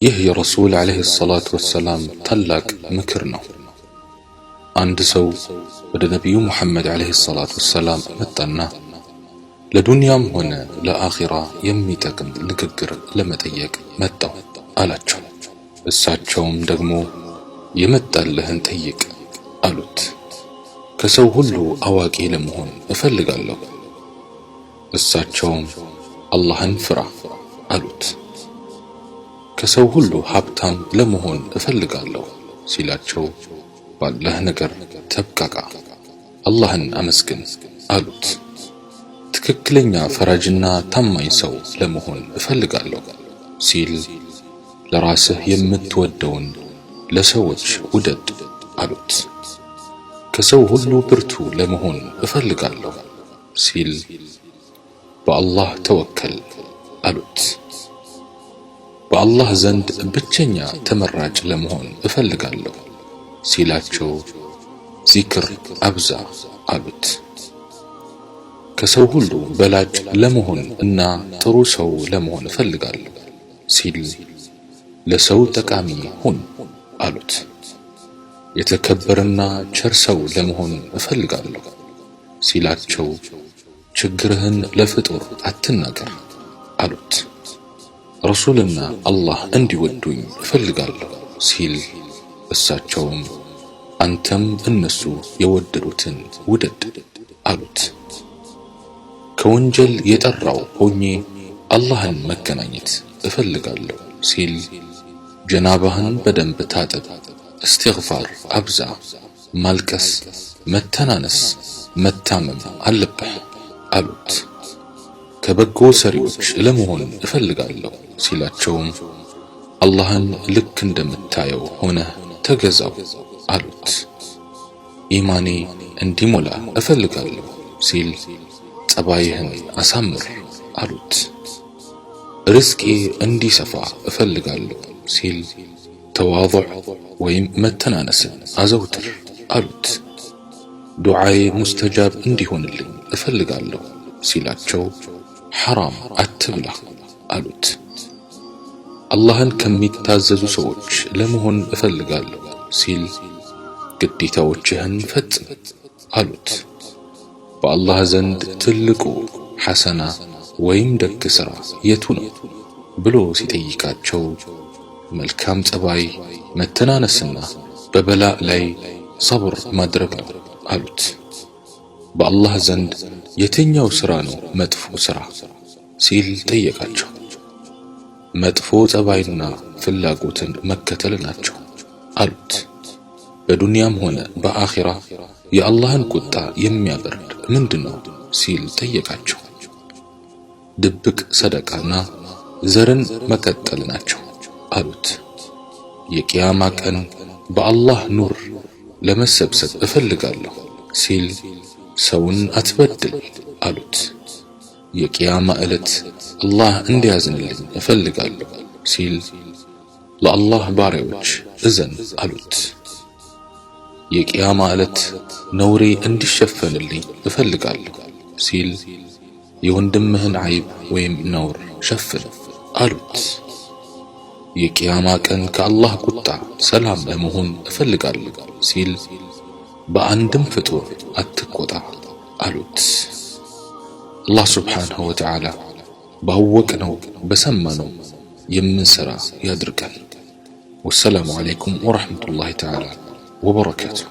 ይህ የረሱል ዓለይሂ ሰላቱ ወሰላም ታላቅ ምክር ነው። አንድ ሰው ወደ ነቢዩ ሙሐመድ ዓለይሂ ሰላቱ ወሰላም መጣና ለዱንያም ሆነ ለአኺራ የሚጠቅም ንግግር ለመጠየቅ መጣው አላቸው። እሳቸውም ደግሞ የመጣልህን ጠይቅ አሉት። ከሰው ሁሉ አዋቂ ለመሆን እፈልጋለሁ። እሳቸውም አላህን ፍራ አሉት። ከሰው ሁሉ ሀብታም ለመሆን እፈልጋለሁ ሲላቸው ባለህ ነገር ተብቃቃ፣ አላህን አመስግን አሉት። ትክክለኛ ፈራጅና ታማኝ ሰው ለመሆን እፈልጋለሁ ሲል ለራስህ የምትወደውን ለሰዎች ውደድ አሉት። ከሰው ሁሉ ብርቱ ለመሆን እፈልጋለሁ ሲል በአላህ ተወከል አሉት። በአላህ ዘንድ ብቸኛ ተመራጭ ለመሆን እፈልጋለሁ ሲላቸው ዚክር አብዛ አሉት። ከሰው ሁሉ በላጭ ለመሆን እና ጥሩ ሰው ለመሆን እፈልጋለሁ ሲል ለሰው ጠቃሚ ሁን አሉት። የተከበረና ቸር ሰው ለመሆን እፈልጋለሁ ሲላቸው ችግርህን ለፍጡር አትናገር አሉት። ረሱልና አላህ እንዲወዱኝ እፈልጋለሁ ሲል እሳቸውም አንተም እነሱ የወደዱትን ውደድ አሉት። ከወንጀል የጠራው ሆኜ አላህን መገናኘት እፈልጋለሁ ሲል ጀናባህን በደንብ ታጠብ፣ እስትግፋር አብዛ፣ ማልቀስ፣ መተናነስ፣ መታመም አለብህ አሉት። ከበጎ ሰሪዎች ለመሆን እፈልጋለሁ ሲላቸውም አላህን ልክ እንደምታየው ሆነህ ተገዛው አሉት። ኢማኔ እንዲሞላ እፈልጋለሁ ሲል ጸባይህን አሳምር አሉት። ርዝቄ እንዲሰፋ እፈልጋለሁ ሲል ተዋضዕ ወይም መተናነስን አዘውትር አሉት። ዱዓዬ ሙስተጃብ እንዲሆንልኝ እፈልጋለሁ ሲላቸው ሐራም አትብላ አሉት። አላህን ከሚታዘዙ ሰዎች ለመሆን እፈልጋለሁ ሲል ግዴታዎችህን ፈጽም አሉት። በአላህ ዘንድ ትልቁ ሐሰና ወይም ደግ ሥራ የቱ ነው ብሎ ሲጠይቃቸው መልካም ጸባይ፣ መተናነስና በበላእ ላይ ሰብር ማድረግ ነው አሉት። በአላህ ዘንድ የትኛው ሥራ ነው መጥፎ ሥራ ሲል ጠየቃቸው። መጥፎ ጸባይና ፍላጎትን መከተል ናቸው አሉት። በዱንያም ሆነ በአኺራ የአላህን ቁጣ የሚያበርድ ምንድነው ሲል ጠየቃቸው። ድብቅ ሰደቃና ዘርን መቀጠል ናቸው አሉት። የቂያማ ቀን በአላህ ኑር ለመሰብሰብ እፈልጋለሁ ሲል ሰውን አትበድል አሉት። የቂያማ ዕለት አላህ እንዲያዝንልኝ እፈልጋለሁ ሲል ለአላህ ባሪያዎች እዘን አሉት። የቂያማ ዕለት ነውሬ እንዲሸፈንልኝ እፈልጋለሁ ሲል የወንድምህን ዓይብ ወይም ነውር ሸፍን አሉት። የቂያማ ቀን ከአላህ ቁጣ ሰላም ለመሆን እፈልጋለሁ ሲል በአንድም ፍጡር አትቆጣ አሉት። አላህ ስብሓንሁ ወተዓላ ባወቅነው በሰማነው የምንሰራ ያድርገን። ወሰላሙ ዓለይኩም ወረሕመቱላሂ ተዓላ ወበረካቱሁ።